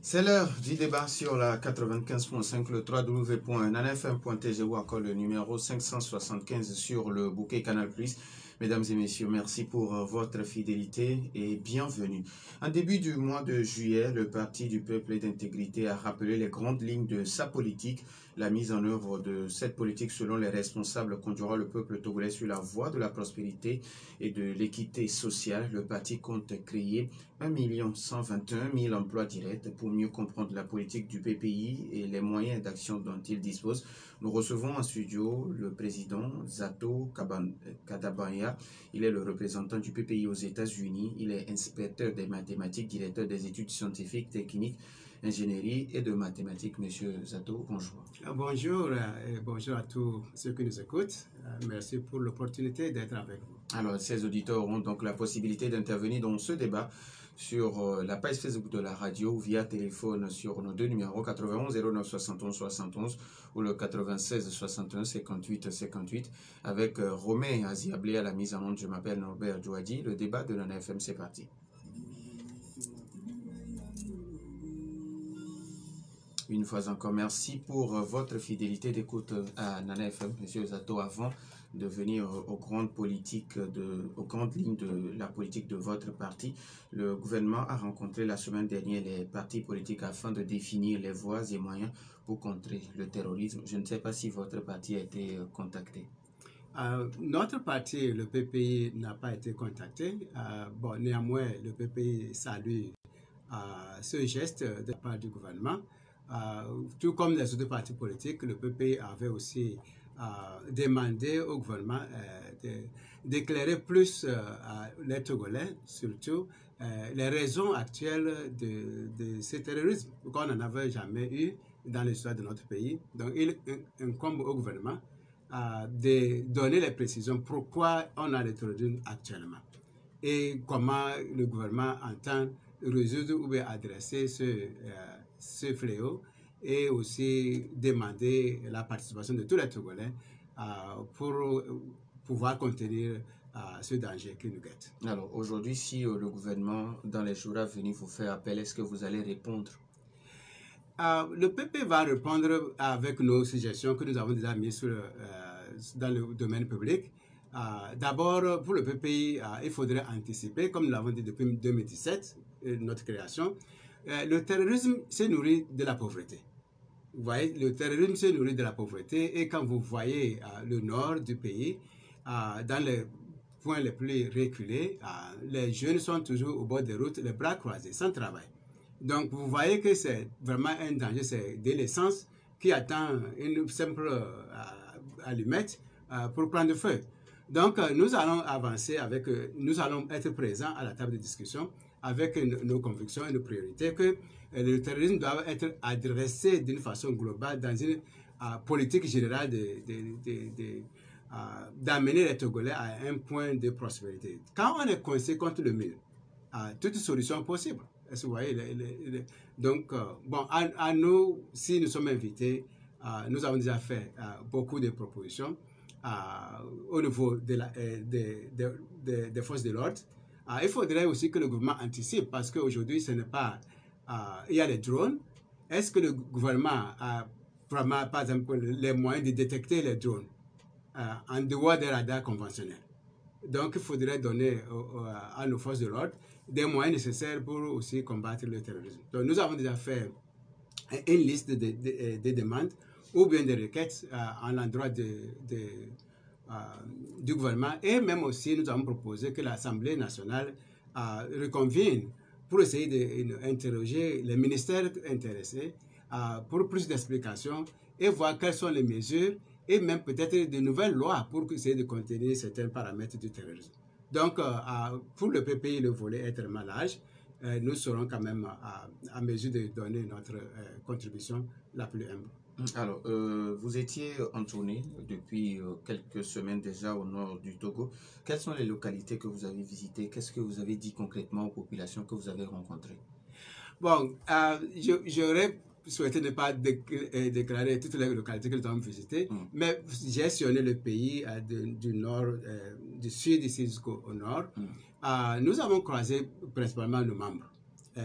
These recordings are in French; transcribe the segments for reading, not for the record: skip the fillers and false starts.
C'est l'heure du débat sur la 95.5, le www.nanfm.tg ou encore le numéro 575 sur le bouquet Canal+. Mesdames et messieurs, merci pour votre fidélité et bienvenue. En début du mois de juillet, le Parti du Peuple et d'Intégrité a rappelé les grandes lignes de sa politique. La mise en œuvre de cette politique, selon les responsables, conduira le peuple togolais sur la voie de la prospérité et de l'équité sociale. Le parti compte créer 1 121 000 emplois directs. Pour mieux comprendre la politique du PPI et les moyens d'action dont il dispose, nous recevons en studio le président Zato Kadabanya. Il est le représentant du PPI aux États-Unis. Il est inspecteur des mathématiques, directeur des études scientifiques, techniques, ingénierie et de mathématiques. Monsieur Zato, bonjour. Bonjour et bonjour à tous ceux qui nous écoutent. Merci pour l'opportunité d'être avec vous. Alors, ces auditeurs auront donc la possibilité d'intervenir dans ce débat sur la page Facebook de la radio via téléphone sur nos deux numéros 91 09 71 71 ou le 96 61 58 58 avec Romain Aziablé à la mise en onde. Je m'appelle Norbert Djouadi. Le débat de la NFM, c'est parti. Une fois encore, merci pour votre fidélité d'écoute à Nana FM. Monsieur Zato, avant de venir aux grandes lignes de la politique de votre parti, le gouvernement a rencontré la semaine dernière les partis politiques afin de définir les voies et moyens pour contrer le terrorisme. Je ne sais pas si votre parti a été contacté. Notre parti, le PPI, n'a pas été contacté. Néanmoins, le PPI salue ce geste de la part du gouvernement. Tout comme les autres partis politiques, le PPI avait aussi demandé au gouvernement d'éclairer plus les Togolais, surtout les raisons actuelles de ce terrorisme qu'on n'en avait jamais eu dans l'histoire de notre pays. Donc il incombe au gouvernement de donner les précisions pourquoi on a le terrorisme actuellement et comment le gouvernement entend résoudre ou bien adresser ce fléau et aussi demander la participation de tous les Togolais pour pouvoir contenir ce danger qui nous guette. Alors aujourd'hui, si le gouvernement, dans les jours à venir, vous fait appel, est-ce que vous allez répondre? Le PP va répondre avec nos suggestions que nous avons déjà mises dans le domaine public. D'abord, pour le PPI, il faudrait anticiper, comme nous l'avons dit depuis 2017, notre création. Le terrorisme se nourrit de la pauvreté. Vous voyez, le terrorisme se nourrit de la pauvreté et quand vous voyez le nord du pays, dans les points les plus reculés, les jeunes sont toujours au bord des routes, les bras croisés, sans travail. Donc vous voyez que c'est vraiment un danger, c'est de l'essence qui attend une simple allumette pour prendre feu. Donc nous allons avancer nous allons être présents à la table de discussion avec nos convictions et nos priorités, que le terrorisme doit être adressé d'une façon globale dans une politique générale d'amener les Togolais à un point de prospérité. Quand on est coincé contre le mur, toute solution possible. Est-ce que vous voyez Donc, à nous, si nous sommes invités, nous avons déjà fait beaucoup de propositions au niveau des forces de l'ordre. Il faudrait aussi que le gouvernement anticipe parce qu'aujourd'hui, ce n'est pas... il y a les drones. Est-ce que le gouvernement a vraiment, par exemple, les moyens de détecter les drones en dehors des radars conventionnels? Donc, il faudrait donner à nos forces de l'ordre des moyens nécessaires pour aussi combattre le terrorisme. Donc, nous avons déjà fait une liste de demandes ou bien de requêtes à l'endroit du gouvernement et même aussi nous avons proposé que l'Assemblée nationale reconvienne pour essayer d'interroger les ministères intéressés pour plus d'explications et voir quelles sont les mesures et même peut-être de nouvelles lois pour essayer de contenir certains paramètres du terrorisme. Donc, pour le PPI, le volet est tellement large, nous serons quand même à mesure de donner notre contribution la plus humble. Alors, vous étiez en tournée depuis quelques semaines déjà au nord du Togo. Quelles sont les localités que vous avez visitées? Qu'est-ce que vous avez dit concrètement aux populations que vous avez rencontrées? Bon, j'aurais souhaité ne pas déclarer toutes les localités que nous avons visitées, mais j'ai sillonné le pays du nord, du sud ici jusqu'au nord. Nous avons croisé principalement nos membres.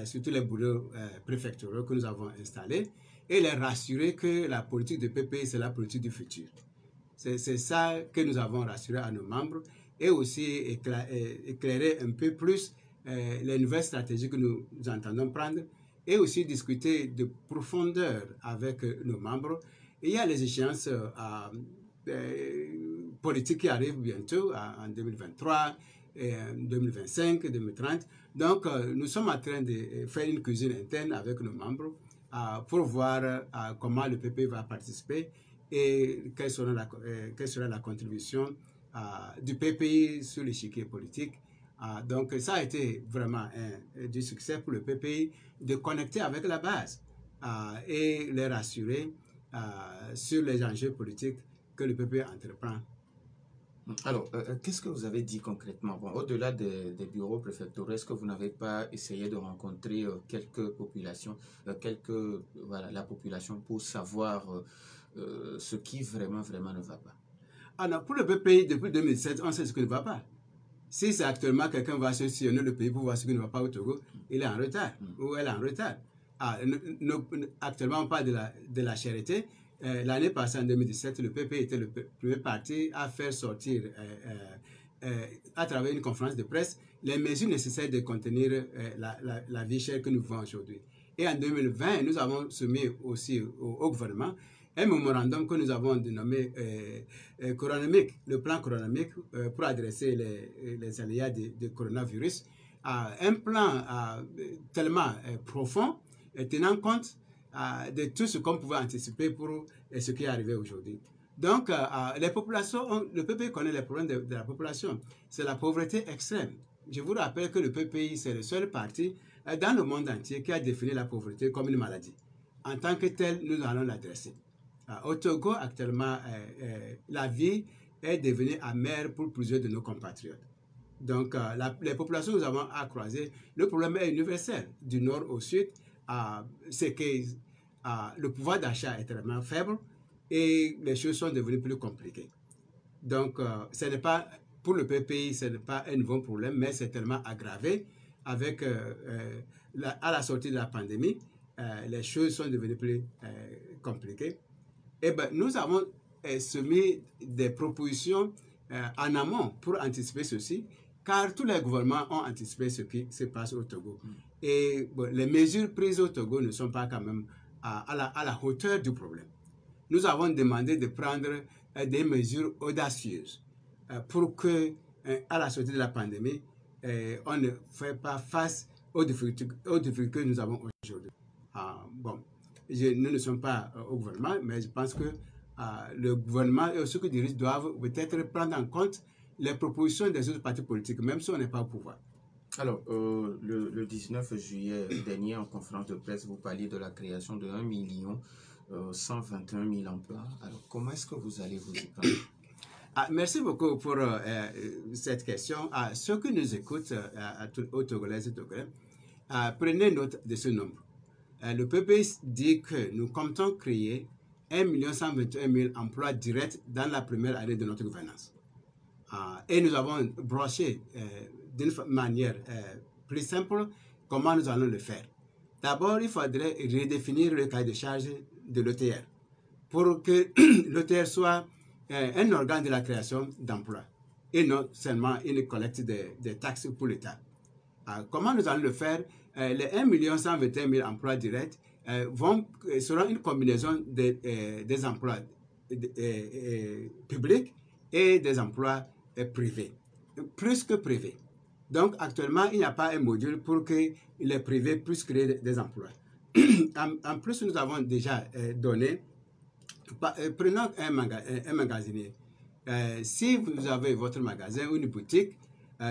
surtout les bureaux préfectoraux que nous avons installés, et les rassurer que la politique de PPI, c'est la politique du futur. C'est ça que nous avons rassuré à nos membres, et aussi éclairer un peu plus les nouvelles stratégies que nous entendons prendre, et aussi discuter de profondeur avec nos membres. Et il y a les échéances politiques qui arrivent bientôt, en 2023, 2025, 2030. Donc, nous sommes en train de faire une cuisine interne avec nos membres pour voir comment le PP va participer et quelle sera la contribution du PPI sur l'échiquier politique. Donc, ça a été vraiment du succès pour le PPI de connecter avec la base et les rassurer sur les enjeux politiques que le PPI entreprend. Alors, qu'est-ce que vous avez dit concrètement? Bon, au-delà des bureaux préfectoraux, est-ce que vous n'avez pas essayé de rencontrer quelques populations, voilà, la population pour savoir ce qui vraiment ne va pas? Ah non, pour le PPI, depuis 2007, on sait ce qui ne va pas. Si c'est actuellement quelqu'un va se sillonner le pays pour voir ce qui ne va pas au Togo, il est en retard ou elle est en retard. Actuellement, on parle de la charité. L'année passée, en 2017, le PP était le premier parti à faire sortir, à travers une conférence de presse, les mesures nécessaires de contenir la vie chère que nous vivons aujourd'hui. Et en 2020, nous avons soumis aussi au gouvernement un mémorandum que nous avons dénommé coronomique, le plan coronomique pour adresser les aléas du coronavirus. Un plan tellement profond, tenant compte de tout ce qu'on pouvait anticiper pour ce qui est arrivé aujourd'hui. Donc, les populations, le PPI connaît les problèmes de la population. C'est la pauvreté extrême. Je vous rappelle que le PPI, c'est le seul parti dans le monde entier qui a défini la pauvreté comme une maladie. En tant que tel, nous allons l'adresser. Au Togo, actuellement, la vie est devenue amère pour plusieurs de nos compatriotes. Donc, les populations que nous avons à croiser, le problème est universel. Du nord au sud, c'est que le pouvoir d'achat est vraiment faible et les choses sont devenues plus compliquées. Donc, ce n'est pas, pour le PPI, ce n'est pas un nouveau problème, mais c'est tellement aggravé avec, à la sortie de la pandémie, les choses sont devenues plus compliquées. Et bien, nous avons soumis des propositions en amont pour anticiper ceci, car tous les gouvernements ont anticipé ce qui se passe au Togo. Et bon, les mesures prises au Togo ne sont pas quand même à la hauteur du problème. Nous avons demandé de prendre des mesures audacieuses pour que, à la sortie de la pandémie, on ne fait pas face aux difficultés que nous avons aujourd'hui. Bon, nous ne sommes pas au gouvernement, mais je pense que le gouvernement et ceux qui dirigent doivent peut-être prendre en compte les propositions des autres partis politiques, même si on n'est pas au pouvoir. Alors, le 19 juillet dernier, en conférence de presse, vous parliez de la création de 1 121 000 emplois. Alors, comment est-ce que vous allez vous y prendre? Merci beaucoup pour cette question. Ceux qui nous écoutent, aux Togolaises et Togolais, prenez note de ce nombre. Le PPI dit que nous comptons créer 1 121 000 emplois directs dans la première année de notre gouvernance. Et nous avons broché d'une manière plus simple comment nous allons le faire. D'abord, il faudrait redéfinir le cahier de charge de l'OTR pour que l'OTR soit un organe de la création d'emplois et non seulement une collecte des taxes pour l'État. Comment nous allons le faire? Les 1 121 000 emplois directs seront une combinaison des emplois publics et des emplois privés, plus que privés. Donc, actuellement, il n'y a pas un module pour que les privés puissent créer des emplois. En plus, nous avons déjà donné, prenons un magasinier. Si vous avez votre magasin ou une boutique,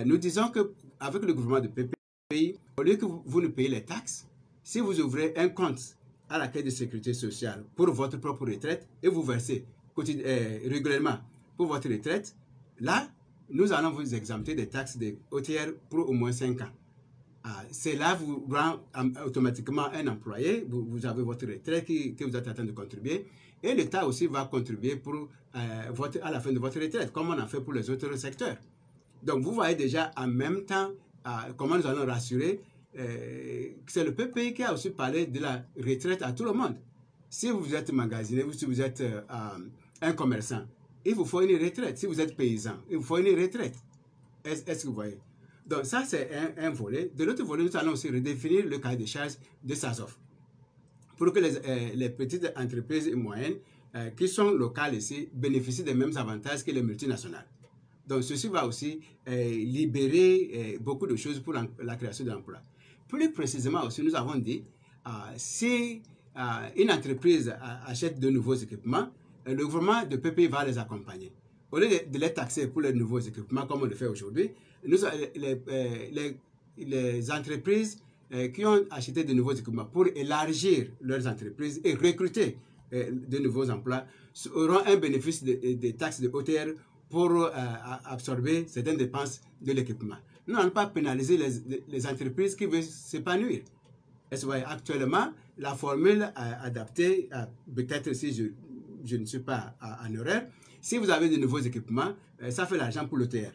nous disons qu'avec le gouvernement de PPI, au lieu que vous ne payez les taxes, si vous ouvrez un compte à la Caisse de sécurité sociale pour votre propre retraite et vous versez régulièrement pour votre retraite, là, nous allons vous exempter des taxes de OTR pour au moins 5 ans. Cela vous rend automatiquement un employé, vous avez votre retraite que vous êtes en train de contribuer, et l'État aussi va contribuer pour, à la fin de votre retraite, comme on a fait pour les autres secteurs. Donc vous voyez déjà en même temps comment nous allons rassurer c'est le PPI qui a aussi parlé de la retraite à tout le monde. Si vous êtes magasinier, si vous êtes un commerçant, il vous faut une retraite. Si vous êtes paysan, il vous faut une retraite. Est-ce que vous voyez? Donc ça, c'est un volet. De l'autre volet, nous allons aussi redéfinir le cahier de charges de SASOF pour que les petites entreprises et moyennes qui sont locales ici bénéficient des mêmes avantages que les multinationales. Donc ceci va aussi libérer beaucoup de choses pour la création d'emplois. Plus précisément aussi, nous avons dit, si une entreprise achète de nouveaux équipements, le gouvernement de PPI va les accompagner. Au lieu de les taxer pour les nouveaux équipements comme on le fait aujourd'hui, les entreprises qui ont acheté de nouveaux équipements pour élargir leurs entreprises et recruter de nouveaux emplois auront un bénéfice des taxes de OTR pour absorber certaines dépenses de l'équipement. Nous n'allons pas pénaliser les entreprises qui veulent s'épanouir. Actuellement, la formule adaptée, peut-être si je ne suis pas en erreur, si vous avez de nouveaux équipements, ça fait l'argent pour l'OTR.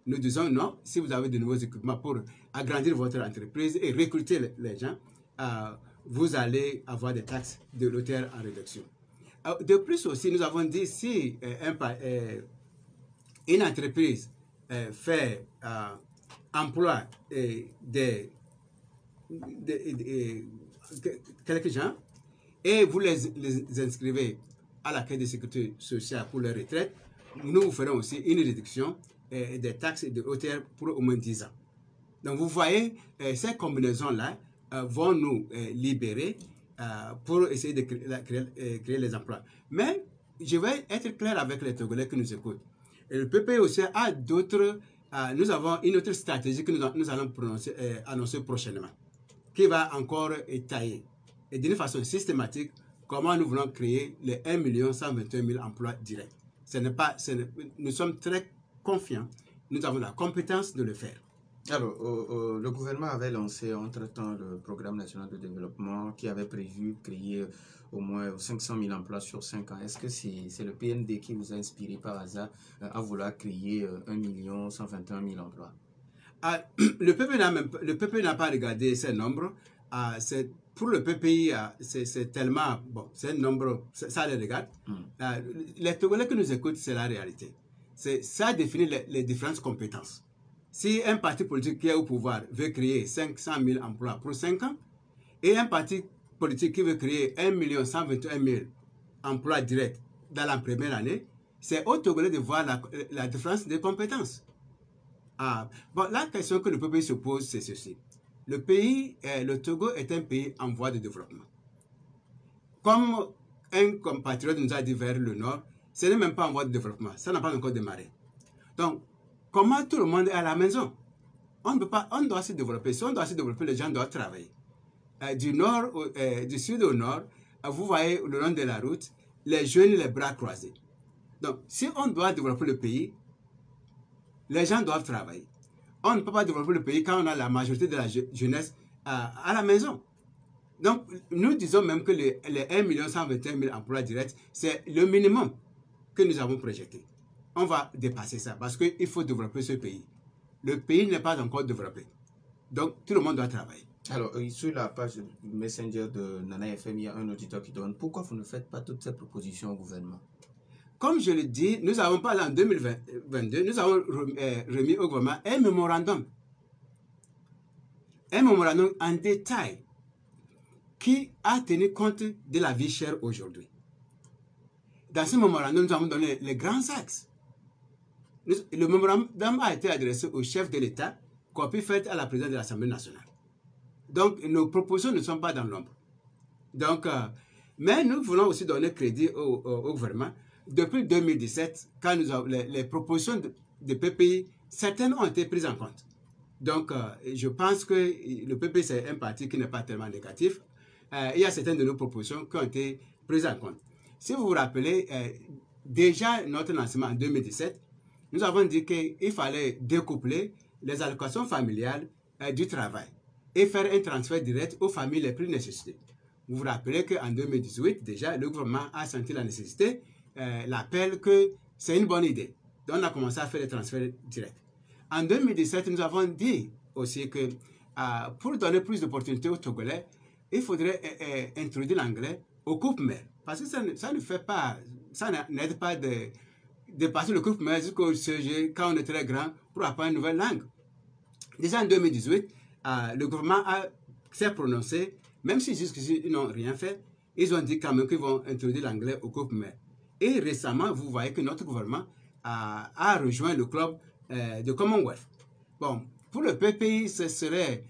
Nous disons non, si vous avez de nouveaux équipements pour agrandir votre entreprise et recruter les gens, vous allez avoir des taxes de l'OTR en réduction. De plus aussi, nous avons dit si une entreprise fait emploi quelques gens et vous les inscrivez à la caisse de sécurité sociale pour leur retraite, nous vous ferons aussi une réduction des taxes de OTR pour au moins 10 ans. Donc vous voyez, ces combinaisons-là vont nous libérer pour essayer de créer les emplois. Mais je vais être clair avec les Togolais qui nous écoutent. Et le PPI aussi a d'autres, nous avons une autre stratégie que nous allons annoncer prochainement, qui va encore étayer, et d'une façon systématique, comment nous voulons créer les 1 121 000 emplois directs. Nous sommes très confiants, nous avons la compétence de le faire. Alors, le gouvernement avait lancé entre-temps le programme national de développement qui avait prévu créer au moins 500 000 emplois sur 5 ans. Est-ce que c'est le PND qui vous a inspiré par hasard à vouloir créer 1 121 000 emplois? Le PPI n'a pas regardé ces nombres. Pour le PPI, c'est tellement... Bon, c'est un nombre, ça les regarde. Les Togolais qui nous écoutent, c'est la réalité. Ça définit les différentes compétences. Si un parti politique qui est au pouvoir veut créer 500 000 emplois pour 5 ans, et un parti politique qui veut créer 1 121 000 emplois directs dans la première année, c'est au Togolais de voir la différence des compétences. Bon, la question que le PPI se pose, c'est ceci. Le Togo est un pays en voie de développement. Comme un compatriote nous a dit vers le nord, ce n'est même pas en voie de développement, ça n'a pas encore démarré. Donc, comment tout le monde est à la maison? On doit se développer. Si on doit se développer, les gens doivent travailler. Du sud au nord, vous voyez le long de la route, les jeunes les bras croisés. Donc, si on doit développer le pays, les gens doivent travailler. On ne peut pas développer le pays quand on a la majorité de la jeunesse à la maison. Donc, nous disons même que les 1 121 000 emplois directs, c'est le minimum que nous avons projeté. On va dépasser ça parce qu'il faut développer ce pays. Le pays n'est pas encore développé. Donc, tout le monde doit travailler. Alors, sur la page Messenger de Nana FM, il y a un auditeur qui demande pourquoi vous ne faites pas toutes ces propositions au gouvernement? Comme je le dis, nous avons parlé en 2022, nous avons remis au gouvernement un mémorandum en détail qui a tenu compte de la vie chère aujourd'hui. Dans ce mémorandum, nous avons donné les grands axes. Le mémorandum a été adressé au chef de l'État, copie faite à la présidente de l'Assemblée nationale. Donc, nos propositions ne sont pas dans l'ombre. Donc, mais nous voulons aussi donner crédit au gouvernement. Depuis 2017, quand nous avons les propositions de PPI, certaines ont été prises en compte. Donc, je pense que le PPI, c'est un parti qui n'est pas tellement négatif. Il y a certaines de nos propositions qui ont été prises en compte. Si vous vous rappelez, déjà notre lancement en 2017, nous avons dit qu'il fallait découpler les allocations familiales du travail et faire un transfert direct aux familles les plus nécessitées. Vous vous rappelez qu'en 2018, déjà, le gouvernement a senti la nécessité, l'appel que c'est une bonne idée. Donc, on a commencé à faire les transferts directs. En 2017, nous avons dit aussi que pour donner plus d'opportunités aux Togolais, il faudrait introduire l'anglais au coupe mère. Parce que ça ne fait pas, ça n'aide pas de passer le coupe mère jusqu'au CG quand on est très grand pour apprendre une nouvelle langue. Déjà en 2018, le gouvernement s'est prononcé, même si jusqu'ici ils n'ont rien fait, ils ont dit quand même qu'ils vont introduire l'anglais au coupe mère. Et récemment, vous voyez que notre gouvernement a rejoint le club de Commonwealth. Bon, pour le PPI, ce serait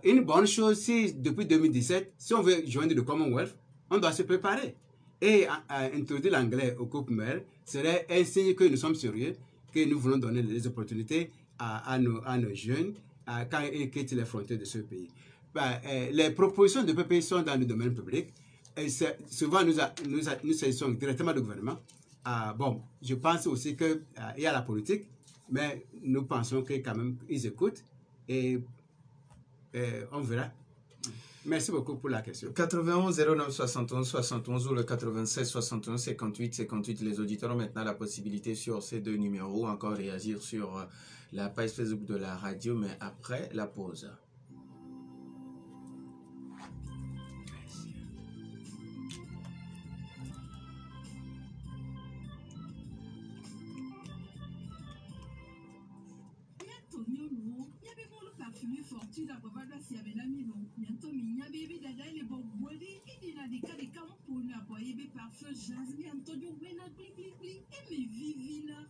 une bonne chose si depuis 2017, si on veut joindre le Commonwealth, on doit se préparer. Et introduire l'anglais au couple mère serait un signe que nous sommes sérieux, que nous voulons donner des opportunités à nos jeunes quand ils quittent les frontières de ce pays. Les propositions de PPI sont dans le domaine public. Et souvent, nous saisissons directement le gouvernement. Bon, je pense aussi qu'il y a la politique, mais nous pensons que quand même, ils écoutent et on verra. Merci beaucoup pour la question. 91 09 71 71 ou le 96 61 58 58. Les auditeurs ont maintenant la possibilité sur ces deux numéros encore réagir sur la page Facebook de la radio, mais après la pause. Fortune à Baba si avait l'ami non. Bientôt, il y a bébé dada les bon body. Il y a des cas de camp pour nous appoyer parfum jasmine Antonio Wena pli pli pli. Et mes vivina.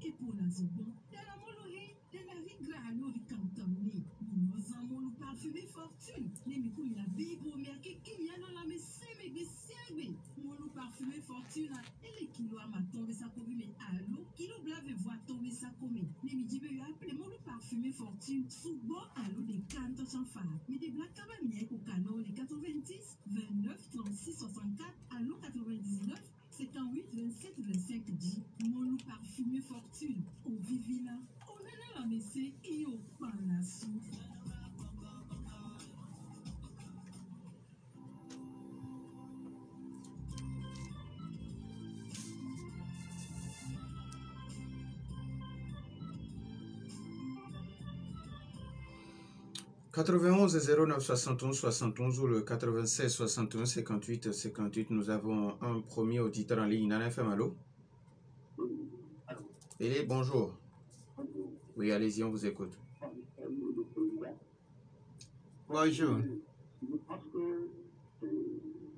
Et pour la zobon. De la molohe. De la rigra à l'eau du cantonné. Nous avons le parfumé fortune. Les micros il y a bibo mais qui y a dans la messe mais des serbe. Mon parfumé fortune. Et les kilos à ma tombe ça comme mais allô. Kilo blave voir tomber ça comme. Les midi me appelé mon parfumé fortune. Sous-bon allô des cantos sans phare. Mais des blagues cabanières au canon les 90 29 36 64 allô 99 78 27 25 10. Mon parfumé fortune. Au vivina. On est dans la messe et au pain la soupe. « 91 09 71 71 ou le 96 61 58 58. Nous avons un premier auditeur en ligne. Nana FM, allô? Et bonjour. Oui, allez-y, on vous écoute. Bonjour. Je pense que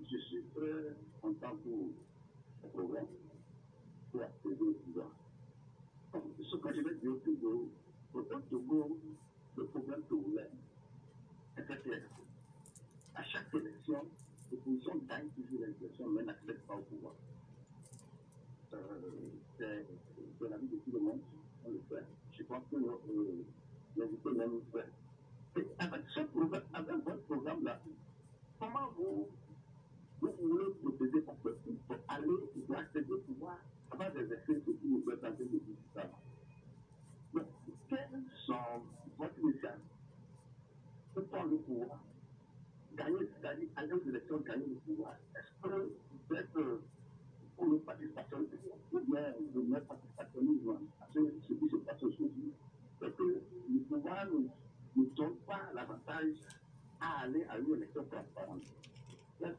je suis très content pour ce programme, pour accéder au pouvoir. Ce que je vais dire au Togo, le problème togolais est très clair. À chaque élection, l'opposition gagne toujours l'élection, mais n'accède pas au pouvoir. C'est la vie de tout le monde, on le fait. Je pense que l'invité même le fait. Et avec votre programme-là, comment vous voulez procéder pour aller pour accéder au pouvoir avant des effets que vous êtes en train de dire ça? Donc, quelles sont votre initiative pour prendre le pouvoir, gagner, c'est-à-dire aller aux élections, gagner le pouvoir? Est-ce que vous êtes pour le participation ou bien le participationnisme à ce qui se passe aujourd'hui? Parce que le pouvoir ne donne pas l'avantage à aller à une élection transparente. Quelles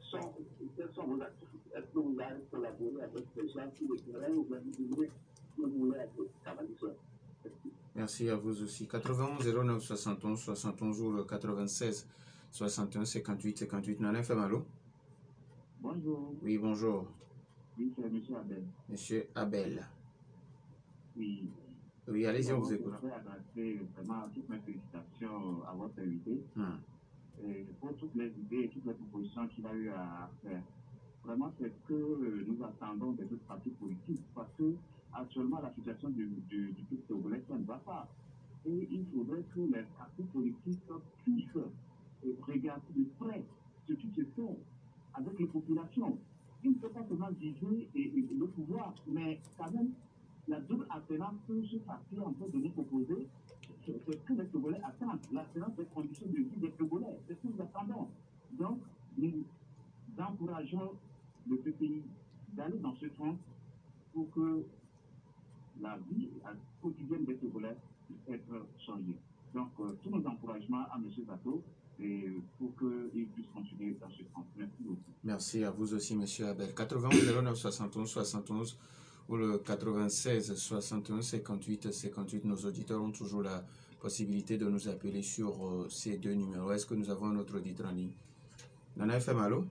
sont vos activités? Est-ce que vous allez collaborer avec les gens sur le terrain ou bien vous voulez être cavalier? Merci à vous aussi. 91 09 71 71 ou le 96 61 58 58. Nana FM, allô? Bonjour. Oui, bonjour. Oui, c'est M. Abel. Monsieur Abel. Oui. Oui, allez-y, on vous écoute. Je voudrais adresser vraiment toutes mes félicitations à votre invité pour toutes les idées et toutes les propositions qu'il a eu à faire. Vraiment, c'est ce que nous attendons des autres partis politiques parce que actuellement, la situation du peuple togolais, ça ne va pas. Et il faudrait que les partis politiques puissent regarder de près ce qui se fait avec les populations. Il ne faut pas seulement viser le pouvoir, mais quand même, la double alternance que ce parti est en train de nous proposer, c'est ce que les Togolais attendent. L'alternance des conditions de vie des Togolais, c'est ce que nous attendons. Donc, nous encourageons le pays d'aller dans ce sens pour que la vie quotidienne des Togolais puisse être changée. Donc, tous nos encouragements à M. Zato et pour qu'il puisse continuer dans ce sens. Merci beaucoup. Merci à vous aussi, M. Abel. 91 09 71 71 ou le 96 61 58 58. Nos auditeurs ont toujours la possibilité de nous appeler sur ces deux numéros. Est-ce que nous avons un autre auditeur en ligne? Nana FM, allô?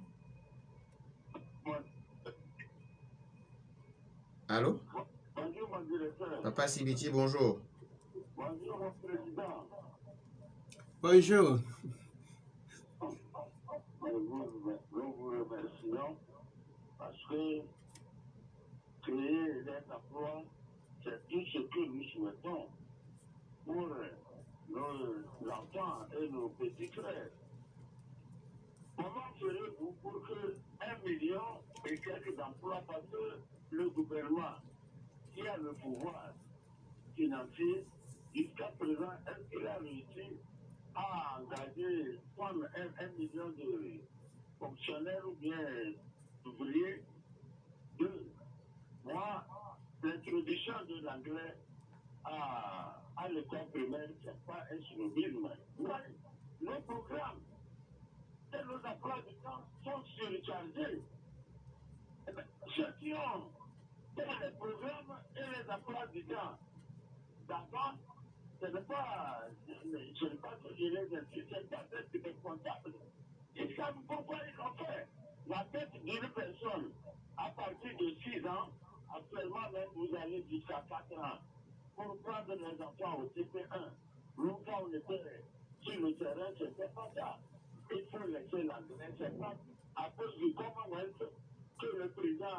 Allô? Bonjour, mon directeur. Papa Sibiti, bonjour. Bonjour, mon président. Bonjour. Nous vous remercions parce que créer des emplois, c'est tout ce que nous souhaitons pour nos enfants et nos petits frères. Comment ferez-vous pour que 1 million et quelques emplois, parce que le gouvernement qui a le pouvoir financier, jusqu'à présent, est-ce qu'il a réussi à engager 1 million de fonctionnaires ou bien d'ouvriers? Moi, l'introduction de l'anglais à l'école primaire, ce n'est pas un snobisme. Nos programmes et nos emplois du temps sont surchargés. Ceux qui ont les programmes et les emplois du temps, d'abord, ce n'est pas que je les insiste, c'est pas des comptables. Ils savent pourquoi ils l'ont fait. La tête d'une personne, à partir de 6 ans, actuellement même vous allez jusqu'à 4 ans, pour prendre les enfants au CP1. Nous, quand on était sur le terrain, c'était pas ça. Il faut laisser l'anglais, c'est pas à cause du Commonwealth que le président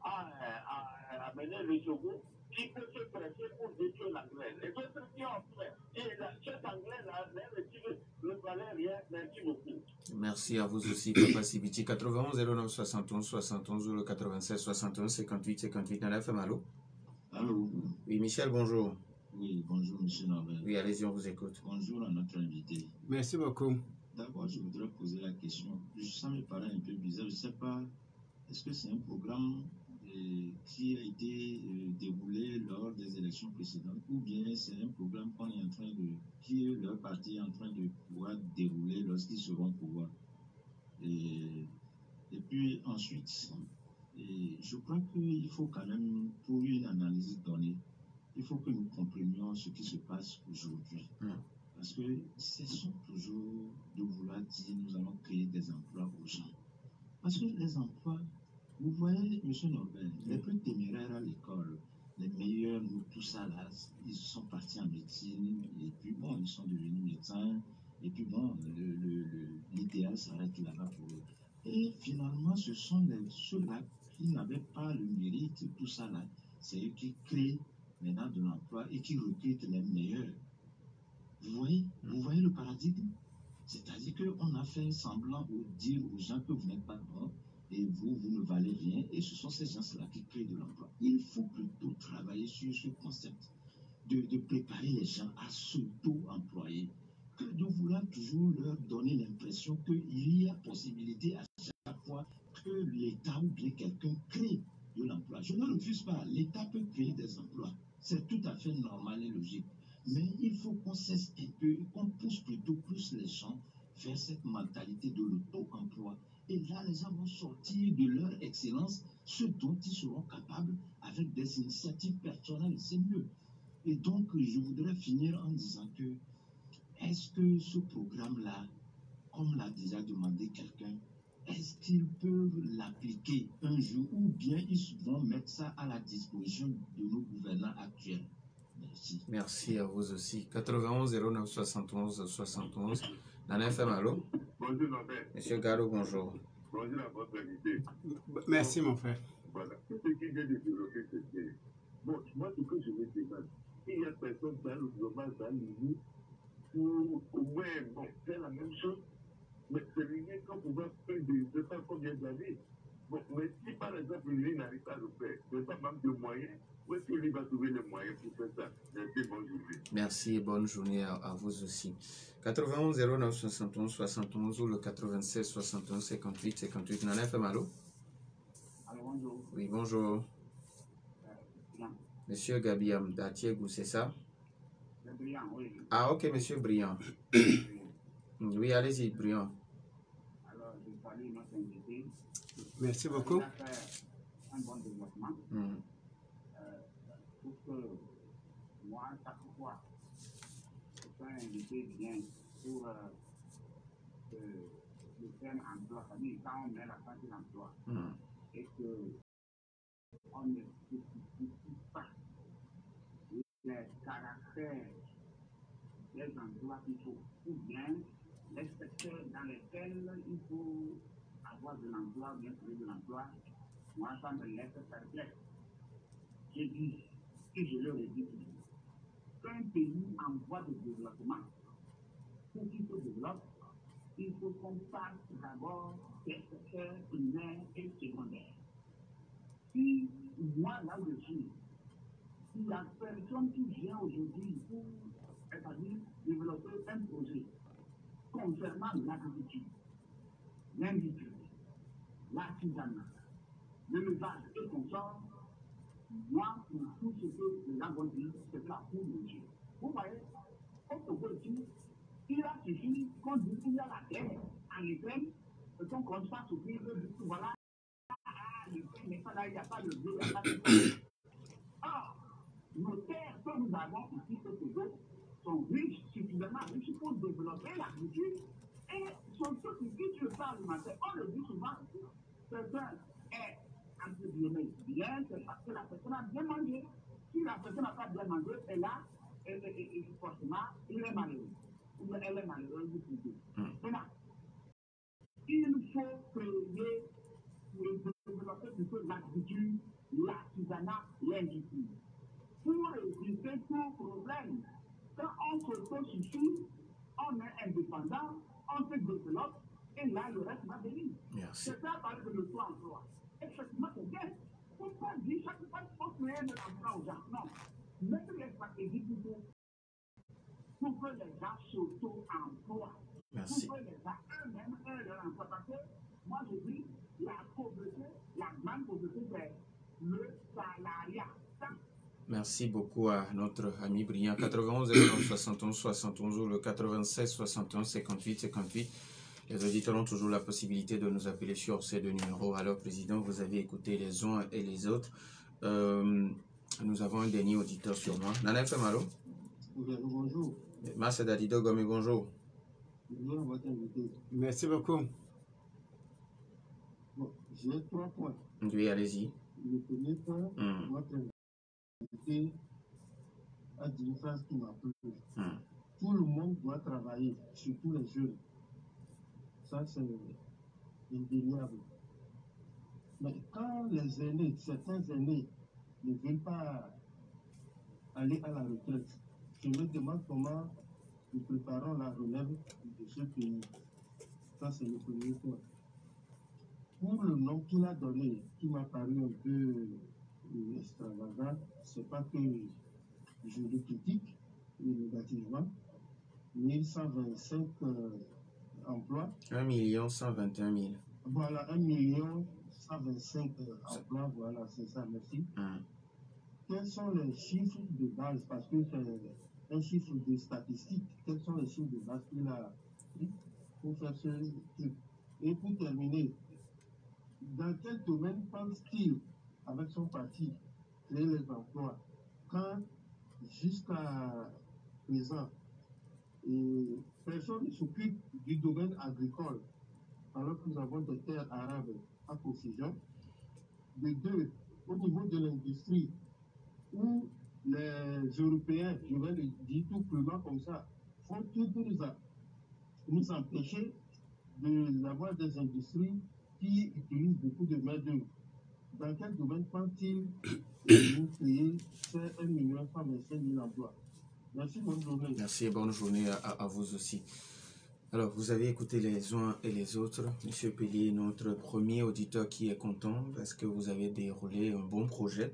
a amené le second, qui peut se presser pour détruire l'anglais. Les autres qui ont fait, et cet anglais-là, ne valait rien. Merci beaucoup. Merci à vous aussi, Papa Sibiti. 91 09 71 71 ou le 96 61 58 58. Nana FM, allô? Allô? Oui, Michel, bonjour. Oui, bonjour, monsieur Norbert. Oui, allez-y, on vous écoute. Bonjour à notre invité. Merci beaucoup. D'abord, je voudrais poser la question. Ça me paraît un peu bizarre. Je ne sais pas, est-ce que c'est un programme qui a été déroulé lors des élections précédentes ou bien c'est un programme qui leur parti est en train de pouvoir dérouler lorsqu'ils seront au pouvoir. Et puis ensuite, je crois qu'il faut quand même, pour une analyse donnée, il faut que nous comprenions ce qui se passe aujourd'hui. Parce que cessons toujours de vouloir dire nous allons créer des emplois aux gens. Parce que les emplois, vous voyez, M. Norbert, les plus téméraires à l'école, les meilleurs, nous, tout ça là, ils sont partis en médecine, et puis bon, ils sont devenus médecins, et puis bon, l'idéal s'arrête là-bas pour eux. Et finalement, ce sont ceux-là qui n'avaient pas le mérite, tout ça là, c'est eux qui créent maintenant de l'emploi et qui recrutent les meilleurs. Vous voyez le paradigme? C'est-à-dire qu'on a fait semblant de dire aux gens que vous n'êtes pas bons et vous ne valez rien, et ce sont ces gens-là qui créent de l'emploi. Il faut plutôt travailler sur ce concept de préparer les gens à s'auto-employer que de vouloir toujours leur donner l'impression qu'il y a possibilité à chaque fois que l'État ou bien quelqu'un crée de l'emploi. Je ne refuse pas, l'État peut créer des emplois. C'est tout à fait normal et logique. Mais il faut qu'on cesse un peu, qu'on pousse plutôt plus les gens vers cette mentalité de l'auto-emploi. Et là, les gens vont sortir de leur excellence ce dont ils seront capables avec des initiatives personnelles. C'est mieux. Et donc, je voudrais finir en disant que est-ce que ce programme-là, comme l'a déjà demandé quelqu'un, est-ce qu'ils peuvent l'appliquer un jour ou bien ils vont mettre ça à la disposition de nos gouvernants actuels? Merci. Merci à vous aussi. 91 09 71 71. Nana FM, allô? Bonjour, Norbert. Monsieur Gallo, bonjour. Bonjour à votre invité. Merci, mon frère. Voilà. Tout ce qui vient de développer, c'est bon, moi, ce que je veux dire, il y a personne dans le global, dans le niveau, pour au moins, bon, faire la même chose, mais c'est rien qu'on pouvait faire de je ne sais pas combien d'années. Bon, mais si par exemple, lui n'arrive pas à le faire, je n'ai pas même de moyens, où est-ce qu'il va trouver les moyens pour faire ça? Merci, bonne journée. Merci et bonne journée à vous aussi. 91 09 71 71 ou le 96 61 58 58. Nana FM, allô? Alors, bonjour. Oui, bonjour. Monsieur Gabiam Datiegou, c'est ça? C'est Brillant, oui. Ah, ok, monsieur Briand. Oui, allez-y, Briand. Alors, je salue notre invité. Merci beaucoup. Il a fait un bon développement. Pour que moi, chaque fois que un invité vient pour le thème emploi, c'est-à-dire quand on met la fin de l'emploi, et qu'on ne spécifie pas les caractères des emplois qu'il faut, ou bien les secteurs dans lesquels il faut avoir de l'emploi, bien trouver de l'emploi, moi, ça me laisse perplexe. J'ai dit, et je le redis, qu'un pays en voie de développement, pour qu'il se développe, il faut qu'on passe d'abord des secteurs primaires et secondaires. Si moi, là où je suis, il y a personne qui vient aujourd'hui pour, c'est-à-dire développer un projet concernant l'agriculture, l'industrie, l'artisanat, l'élevage et consorts, moi, pour tout ce que les gens vont dire, c'est là pour le Dieu. Vous voyez, au Togo ici, il a suffi qu'on dise qu'il y a la terre en Ukraine, et qu'on constate au pays de voilà, l'Ukraine n'est pas là, il n'y a pas de Dieu, il n'y a pas de Dieu. Or, nos terres que nous avons ici au Togo sont riches, suffisamment riches pour développer l'agriculture et sont toutes riches sur le plan alimentaire. On le dit souvent, quelqu'un est entre guillemets bien, c'est parce que la personne a bien mangé. Si la personne n'a pas bien mangé, elle a, et forcément, il est malheureux. Ou elle est malheureuse du tout. Maintenant, il faut créer pour développer plutôt l'agriculture, l'artisanat, l'industrie. Pour éviter tout problème, quand on s'autosuffit, on est indépendant, on se développe, et là, le reste va venir. C'est ça, parler de l'auto-emploi. Effectivement, c'est bien. Pourquoi dire chaque fois qu'il faut créer de l'emploi aux gens? Non. Mettre les stratégies pour que les gens s'auto-emploient. Merci. Pour que les gens eux-mêmes aient leur emploi. Parce que moi, je dis, la pauvreté, la grande pauvreté, c'est le salariat. Merci beaucoup à notre ami Briand. 91 71 71 ou le 96 61 58 58. Les auditeurs ont toujours la possibilité de nous appeler sur ces deux numéros. Alors, Président, vous avez écouté les uns et les autres. Nous avons un dernier auditeur sur moi. Nana FM, allô? Bonjour. Merci Dadido Gomi, bonjour. Merci beaucoup. Bon, j'ai 3 points. Oui, allez-y. Le premier point, votre invité a dit une phrase qui m'a plu. Tout le monde doit travailler, surtout les jeunes. Ça, c'est indéniable. Mais quand les aînés, certains aînés, ne veulent pas aller à la retraite, je me demande comment nous préparons la relève de ce pays. Ça, c'est le premier point. Pour le nom qu'il a donné, qui m'a paru un peu extravagant, c'est pas que je le critique négativement, 1125 emplois. 1 121 000. Voilà, 1 125 emplois, voilà, c'est ça, merci. Quels sont les chiffres de base, parce que c'est un chiffre de statistique, quels sont les chiffres de base qu'il a pris pour faire ce truc? Et pour terminer, dans quel domaine pense-t-il, avec son parti, créer les emplois, quand jusqu'à présent, personne ne s'occupe du domaine agricole, alors que nous avons des terres arabes à profusion? De deux, au niveau de l'industrie, où les Européens, je vais le dire tout crûment comme ça, font tout pour nous empêcher d'avoir des industries qui utilisent beaucoup de main-d'œuvre. Dans quel domaine pense-t-il nous créer ces 1 125 000 emplois? Merci, bonne journée. Merci et bonne journée à vous aussi. Alors, vous avez écouté les uns et les autres. Monsieur Pellier, notre premier auditeur qui est content parce que vous avez déroulé un bon projet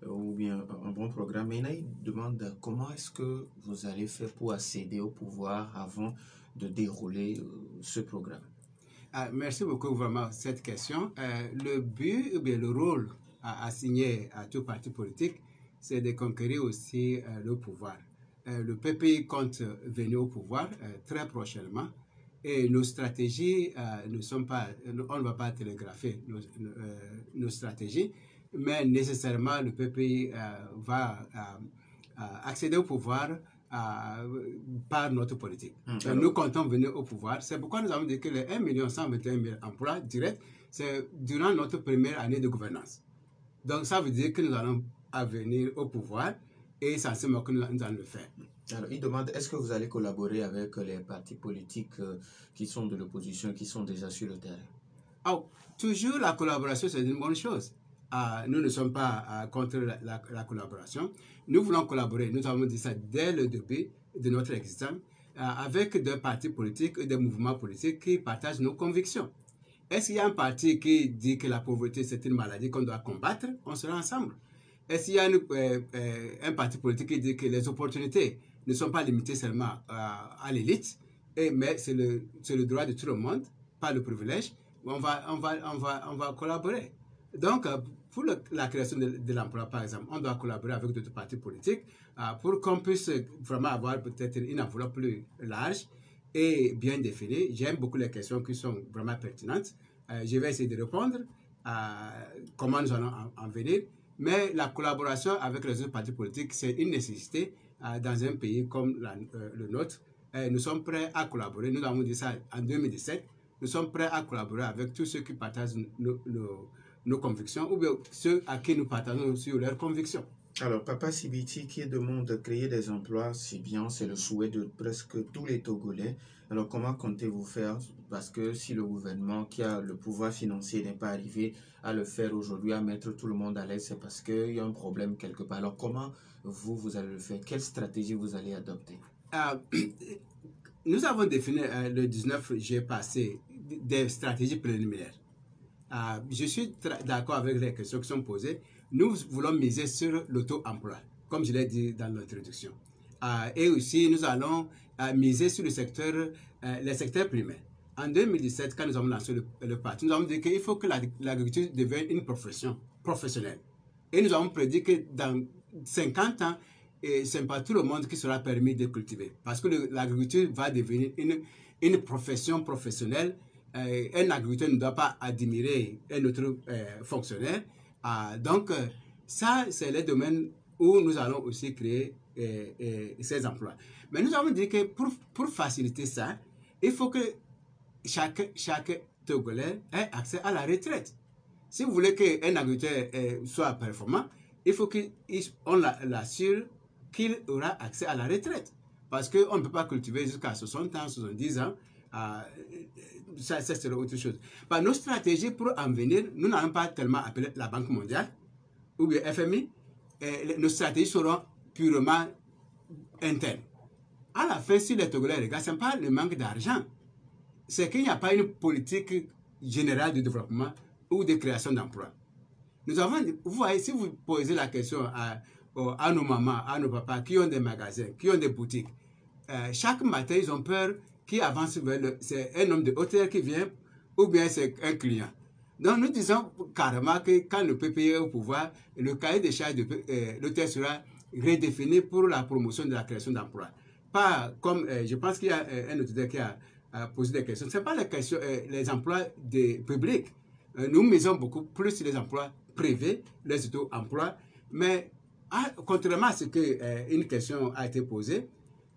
ou bien un bon programme. Mais il demande comment est-ce que vous allez faire pour accéder au pouvoir avant de dérouler ce programme. Merci beaucoup vraiment pour cette question. Le but ou bien le rôle assigné à tout parti politique, c'est de conquérir aussi le pouvoir. le PPI compte venir au pouvoir très prochainement et nos stratégies ne sont pas, on ne va pas télégrapher nos stratégies, mais nécessairement le PPI va accéder au pouvoir par notre politique. Nous comptons venir au pouvoir. C'est pourquoi nous avons dit que les 1 121 000 emplois directs, c'est durant notre première année de gouvernance. Donc ça veut dire que nous allons venir au pouvoir et essentiellement que nous allons le faire. Alors, il demande, est-ce que vous allez collaborer avec les partis politiques qui sont de l'opposition, qui sont déjà sur le terrain? Oh, toujours la collaboration, c'est une bonne chose. Nous ne sommes pas contre la collaboration. Nous voulons collaborer. Nous avons dit ça dès le début de notre existence avec des partis politiques et des mouvements politiques qui partagent nos convictions. Est-ce qu'il y a un parti qui dit que la pauvreté c'est une maladie qu'on doit combattre? On sera ensemble. Est-ce qu'il y a un parti politique qui dit que les opportunités ne sont pas limitées seulement à l'élite, mais c'est le droit de tout le monde, pas le privilège? On va collaborer. Donc, pour la création de l'emploi, par exemple, on doit collaborer avec d'autres partis politiques pour qu'on puisse vraiment avoir peut-être une enveloppe plus large et bien définie. J'aime beaucoup les questions qui sont vraiment pertinentes. Je vais essayer de répondre à comment nous allons en venir. Mais la collaboration avec les autres partis politiques, c'est une nécessité dans un pays comme le nôtre. Nous sommes prêts à collaborer. Nous avons dit ça en 2017. Nous sommes prêts à collaborer avec tous ceux qui partagent nos convictions ou bien ceux à qui nous partageons sur leurs convictions. Alors, Papa Sibiti qui demande de créer des emplois, c'est bien, c'est le souhait de presque tous les Togolais. Alors, comment comptez-vous faire? Parce que si le gouvernement qui a le pouvoir financier n'est pas arrivé à le faire aujourd'hui, à mettre tout le monde à l'aise, c'est parce qu'il y a un problème quelque part. Alors, comment vous allez le faire? Quelle stratégie vous allez adopter? Nous avons défini le 19 juillet passé des stratégies préliminaires. Je suis d'accord avec les questions qui sont posées. Nous voulons miser sur l'auto-emploi, comme je l'ai dit dans l'introduction. Et aussi, nous allons miser sur les secteurs primaires. En 2017, quand nous avons lancé le parti, nous avons dit qu'il faut que l'agriculture devienne une profession professionnelle. Et nous avons prédit que dans 50 ans, ce n'est pas tout le monde qui sera permis de cultiver. Parce que l'agriculture va devenir une profession professionnelle. Un agriculteur ne doit pas admirer un autre fonctionnaire. Donc, ça, c'est le domaine où nous allons aussi créer ces emplois. Mais nous avons dit que pour faciliter ça, il faut que chaque Togolais ait accès à la retraite. Si vous voulez qu'un agriculteur soit performant, il faut qu'on l'assure qu'il aura accès à la retraite. Parce qu'on ne peut pas cultiver jusqu'à 60 ans, 70 ans. Ça serait autre chose. Par nos stratégies pour en venir, nous n'allons pas tellement appeler la Banque mondiale ou bien FMI. Nos stratégies seront purement internes. À la fin, si les Togolais regardent, ce n'est pas le manque d'argent. C'est qu'il n'y a pas une politique générale de développement ou de création d'emplois. Nous avons, vous voyez, si vous posez la question à nos mamans, à nos papas qui ont des magasins, qui ont des boutiques, chaque matin, ils ont peur qui avance vers c'est un homme de hauteur qui vient ou bien c'est un client. Donc nous disons carrément que quand le PPI est au pouvoir, le cahier des charges de l'hôtel sera redéfini pour la promotion de la création d'emplois. Pas comme, je pense qu'il y a un auditeur qui a posé des questions. Ce n'est pas les questions, les emplois publics. Nous misons beaucoup plus sur les emplois privés, les auto-emplois. Mais contrairement à ce qu'une question a été posée,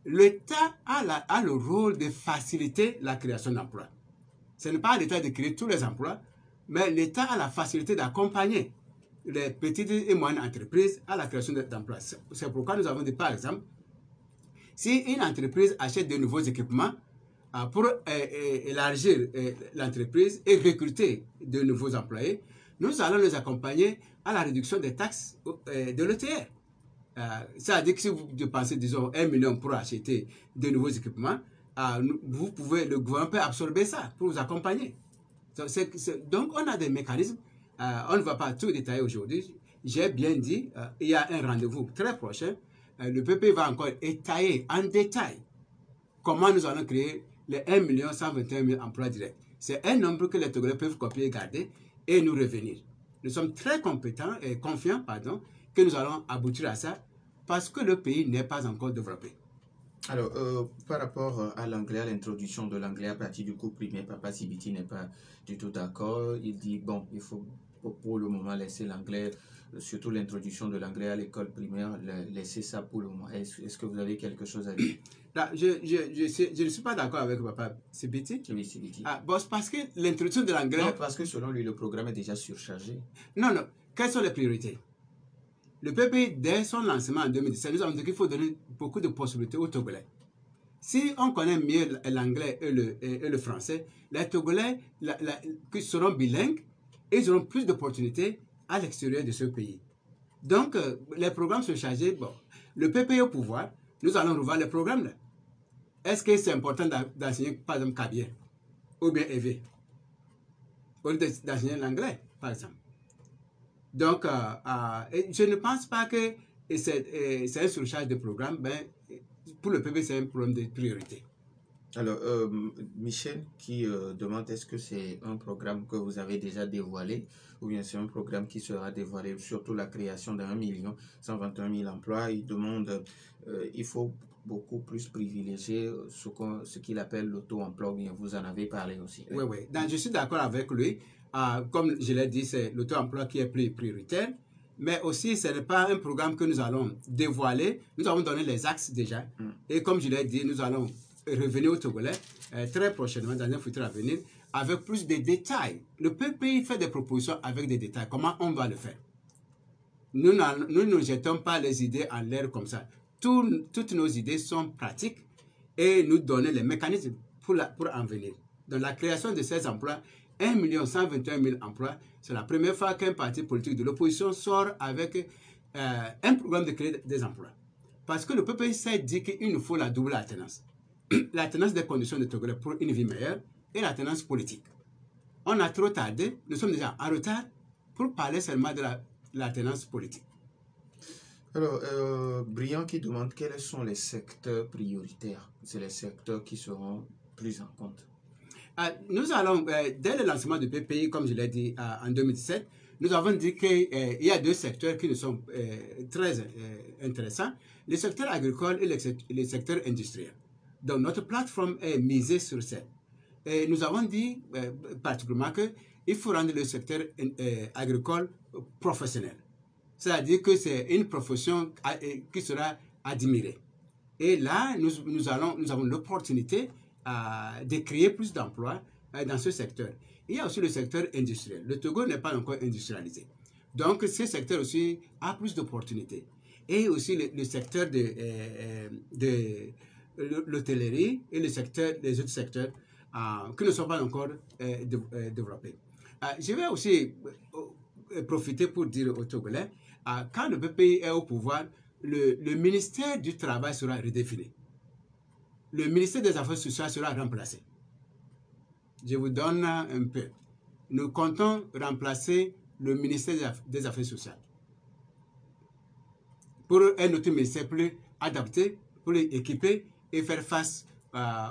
l'État a le rôle de faciliter la création d'emplois. Ce n'est pas à l'État de créer tous les emplois, mais l'État a la facilité d'accompagner les petites et moyennes entreprises à la création d'emplois. C'est pourquoi nous avons dit, par exemple, si une entreprise achète de nouveaux équipements pour élargir l'entreprise et recruter de nouveaux employés, nous allons les accompagner à la réduction des taxes de l'ETR. Ça veut dire que si vous dépensez, disons, 1 million pour acheter de nouveaux équipements, le gouvernement peut absorber ça pour vous accompagner. Donc, on a des mécanismes. On ne va pas tout détailler aujourd'hui. J'ai bien dit, il y a un rendez-vous très prochain. Le PP va encore étayer en détail comment nous allons créer les 1 121 000 emplois directs. C'est un nombre que les Togolais peuvent copier et garder et nous revenir. Nous sommes très compétents et confiants, que nous allons aboutir à ça parce que le pays n'est pas encore développé. Alors, par rapport à l'anglais, à l'introduction de l'anglais à partir du cours primaire, Papa Sibiti n'est pas du tout d'accord. Il dit, bon, il faut pour le moment laisser l'anglais, surtout l'introduction de l'anglais à l'école primaire, laisser ça pour le moment. Est-ce que vous avez quelque chose à dire? Là, je ne suis pas d'accord avec Papa Sibiti. Oui, Sibiti. Ah, bon, parce que l'introduction de l'anglais... Non, parce que selon lui, le programme est déjà surchargé. Non, non. Quelles sont les priorités? Le PPI, dès son lancement en 2017, nous avons dit qu'il faut donner beaucoup de possibilités aux Togolais. Si on connaît mieux l'anglais et le français, les Togolais qui seront bilingues, ils auront plus d'opportunités à l'extérieur de ce pays. Donc, les programmes sont chargés. Bon, le PPI au pouvoir, nous allons revoir les programmes là. Est-ce que c'est important d'enseigner, par exemple, Kabye ou bien EV, au lieu d'enseigner l'anglais, par exemple? Donc, je ne pense pas que c'est un surcharge de programme. Ben, pour le PPI, c'est un problème de priorité. Alors, Michel qui demande est-ce que c'est un programme que vous avez déjà dévoilé ou bien c'est un programme qui sera dévoilé, surtout la création d'1 121 000 emplois. Il demande, il faut beaucoup plus privilégier ce qu'il appelle l'auto-emploi, bien vous en avez parlé aussi. Oui, oui. Donc, je suis d'accord avec lui. Comme je l'ai dit, c'est l'auto-emploi qui est plus prioritaire. Mais aussi, ce n'est pas un programme que nous allons dévoiler. Nous avons donné les axes déjà. Et comme je l'ai dit, nous allons revenir au Togolais très prochainement, dans un futur à venir, avec plus de détails. Le PPI fait des propositions avec des détails. Comment on va le faire? Nous ne jetons pas les idées en l'air comme ça. Toutes nos idées sont pratiques et nous donnons les mécanismes pour en venir. Dans la création de ces emplois, 1 121 000 emplois, c'est la première fois qu'un parti politique de l'opposition sort avec un programme de créer des emplois. Parce que le PPI s'est dit qu'il nous faut la double alternance. L'alternance des conditions de Togolais pour une vie meilleure et l'alternance politique. On a trop tardé, nous sommes déjà en retard pour parler seulement de l'alternance politique. Alors, Briand qui demande quels sont les secteurs prioritaires. C'est les secteurs qui seront plus en compte. Nous allons, dès le lancement du PPI, comme je l'ai dit en 2017, nous avons dit qu'il y a deux secteurs qui nous sont très intéressants, le secteur agricole et le secteur industriel. Donc notre plateforme est misée sur ça. Et nous avons dit particulièrement qu'il faut rendre le secteur agricole professionnel. C'est-à-dire que c'est une profession qui sera admirée. Et là, nous avons l'opportunité de créer plus d'emplois dans ce secteur. Il y a aussi le secteur industriel. Le Togo n'est pas encore industrialisé. Donc, ce secteur aussi a plus d'opportunités. Et aussi le secteur de l'hôtellerie et les autres secteurs qui ne sont pas encore développés. Je vais aussi profiter pour dire aux Togolais, quand le PPI est au pouvoir, le ministère du Travail sera redéfini. Le ministère des Affaires sociales sera remplacé. Je vous donne un peu. Nous comptons remplacer le ministère des Affaires sociales pour un autre ministère plus adapté, pour l'équiper et faire face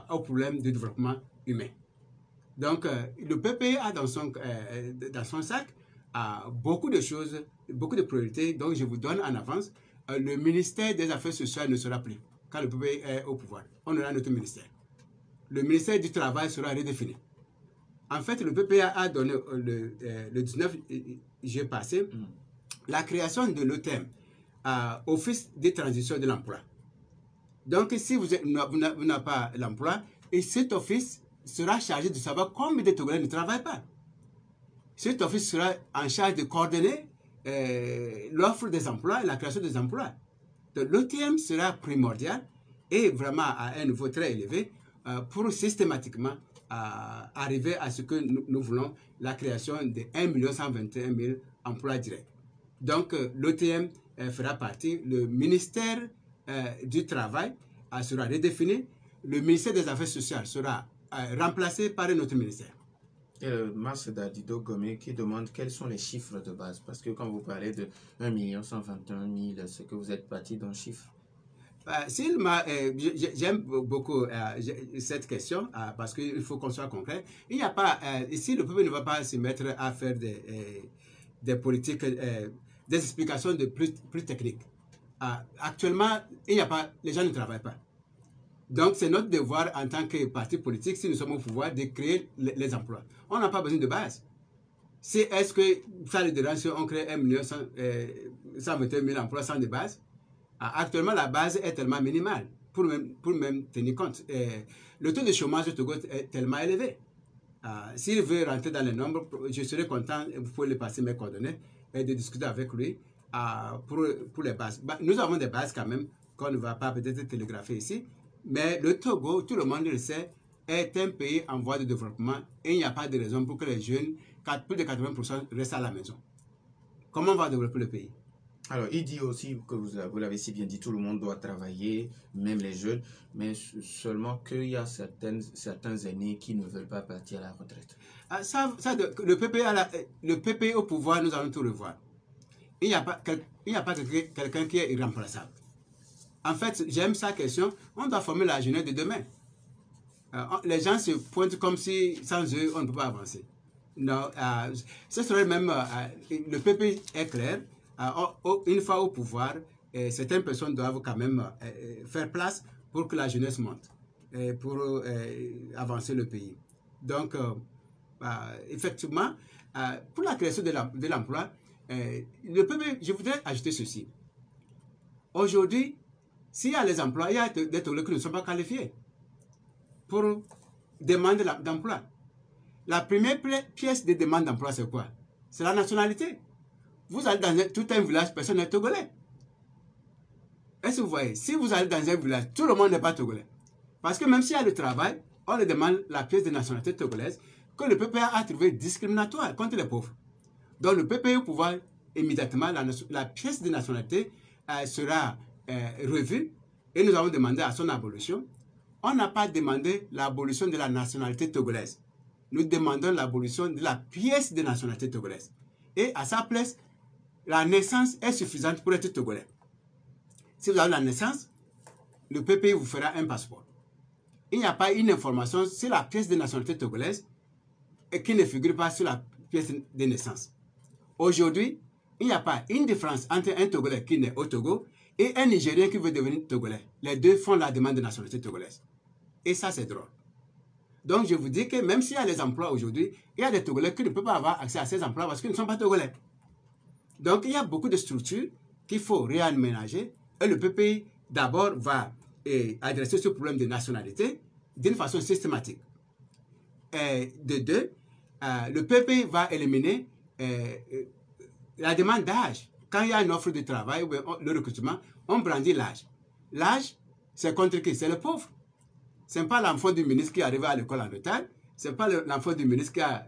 aux problèmes de développement humain. Donc, le PPI a dans son sac beaucoup de choses, beaucoup de priorités. Donc, je vous donne en avance, le ministère des Affaires sociales ne sera plus quand le PPI est au pouvoir. On aura notre ministère. Le ministère du Travail sera redéfini. En fait, le PPI a donné le 19 juillet passé la création de l'OTM, Office de transition de l'emploi. Donc, si vous n'avez pas l'emploi, et cet office sera chargé de savoir combien de Togolais ne travaillent pas. Cet office sera en charge de coordonner l'offre des emplois et la création des emplois. Donc, l'OTM sera primordial et vraiment à un niveau très élevé pour systématiquement arriver à ce que nous voulons, la création de 1 121 000 emplois directs. Donc, l'OTM fera partie, le ministère du Travail sera redéfini, le ministère des Affaires sociales sera remplacé par un autre ministère. Masda Dido Gomé qui demande quels sont les chiffres de base. Parce que quand vous parlez de 1 121 000, c'est que vous êtes parti d'un chiffre. J'aime beaucoup cette question parce qu'il faut qu'on soit concret. Il n'y a pas, ici le peuple ne va pas se mettre à faire des politiques, des explications plus techniques. actuellement, il n'y a pas, les gens ne travaillent pas. Donc, c'est notre devoir en tant que parti politique, si nous sommes au pouvoir, de créer les emplois. On n'a pas besoin de base. Est-ce que ça les dérange si on crée 121 000 emplois sans de base? Actuellement, la base est tellement minimale pour même tenir compte. Le taux de chômage au Togo est tellement élevé. S'il veut rentrer dans les nombres, je serais content, vous pouvez lui passer mes coordonnées et de discuter avec lui pour les bases. Nous avons des bases quand même qu'on ne va pas peut-être télégrapher ici, mais le Togo, tout le monde le sait, est un pays en voie de développement et il n'y a pas de raison pour que les jeunes, plus de 80% restent à la maison. Comment on va développer le pays? Alors, il dit aussi que vous l'avez si bien dit, tout le monde doit travailler, même les jeunes, mais seulement qu'il y a certains aînés qui ne veulent pas partir à la retraite. Le PP au pouvoir, nous allons tout revoir. Il n'y a pas quelqu'un qui est irremplaçable. En fait, j'aime sa question. On doit former la jeunesse de demain. Les gens se pointent comme si sans eux, on ne peut pas avancer. Non, ce serait même, le PP est clair. Une fois au pouvoir, certaines personnes doivent quand même faire place pour que la jeunesse monte, pour avancer le pays. Donc, effectivement, pour la création de l'emploi, le PP, je voudrais ajouter ceci. Aujourd'hui, s'il y a les emplois, il y a des Togolais qui ne sont pas qualifiés pour demander d'emploi. La première pièce de demande d'emploi, c'est quoi? C'est la nationalité. Vous allez dans tout un village, personne n'est Togolais. Est-ce que vous voyez? Si vous allez dans un village, tout le monde n'est pas Togolais. Parce que même s'il y a le travail, on leur demande la pièce de nationalité togolaise que le PPA a trouvé discriminatoire contre les pauvres. Donc le PPA au pouvoir, immédiatement, la pièce de nationalité sera revue et nous avons demandé à son abolition. On n'a pas demandé l'abolition de la nationalité togolaise. Nous demandons l'abolition de la pièce de nationalité togolaise. Et à sa place, la naissance est suffisante pour être togolais. Si vous avez la naissance, le PPI vous fera un passeport. Il n'y a pas une information sur la pièce de nationalité togolaise et qui ne figure pas sur la pièce de naissance. Aujourd'hui, il n'y a pas une différence entre un Togolais qui naît au Togo et un Nigérien qui veut devenir Togolais. Les deux font la demande de nationalité togolaise. Et ça, c'est drôle. Donc, je vous dis que même s'il y a les emplois aujourd'hui, il y a des Togolais qui ne peuvent pas avoir accès à ces emplois parce qu'ils ne sont pas Togolais. Donc, il y a beaucoup de structures qu'il faut réaménager. Et le PPI, d'abord, va adresser ce problème de nationalité d'une façon systématique. Et de deux, le PPI va éliminer la demande d'âge. Quand il y a une offre de travail ou le recrutement, on brandit l'âge. L'âge, c'est contre qui? C'est le pauvre. Ce n'est pas l'enfant du ministre qui arrive à l'école en retard. Ce n'est pas l'enfant du ministre qui a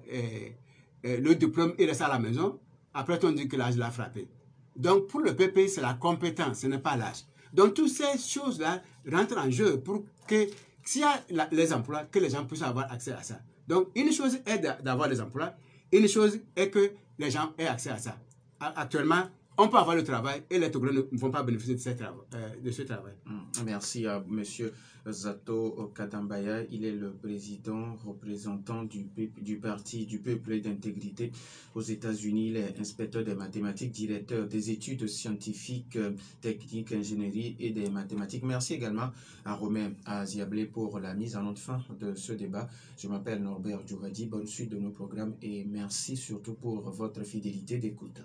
le diplôme et reste à la maison. Après, on dit que l'âge l'a frappé. Donc, pour le PPI, c'est la compétence, ce n'est pas l'âge. Donc, toutes ces choses-là rentrent en jeu pour que, s'il y a les emplois, que les gens puissent avoir accès à ça. Donc, une chose est d'avoir les emplois. Une chose est que les gens aient accès à ça. Actuellement, on peut avoir le travail et les Togolais ne vont pas bénéficier de ce travail. Merci à M. Zato Kadambaya. Il est le président représentant du Parti du Peuple d'intégrité aux États-Unis. Il est inspecteur des mathématiques, directeur des études scientifiques, techniques, ingénierie et des mathématiques. Merci également à Romain Aziablé pour la mise en fin de ce débat. Je m'appelle Norbert Djouradi. Bonne suite de nos programmes et merci surtout pour votre fidélité d'écoute.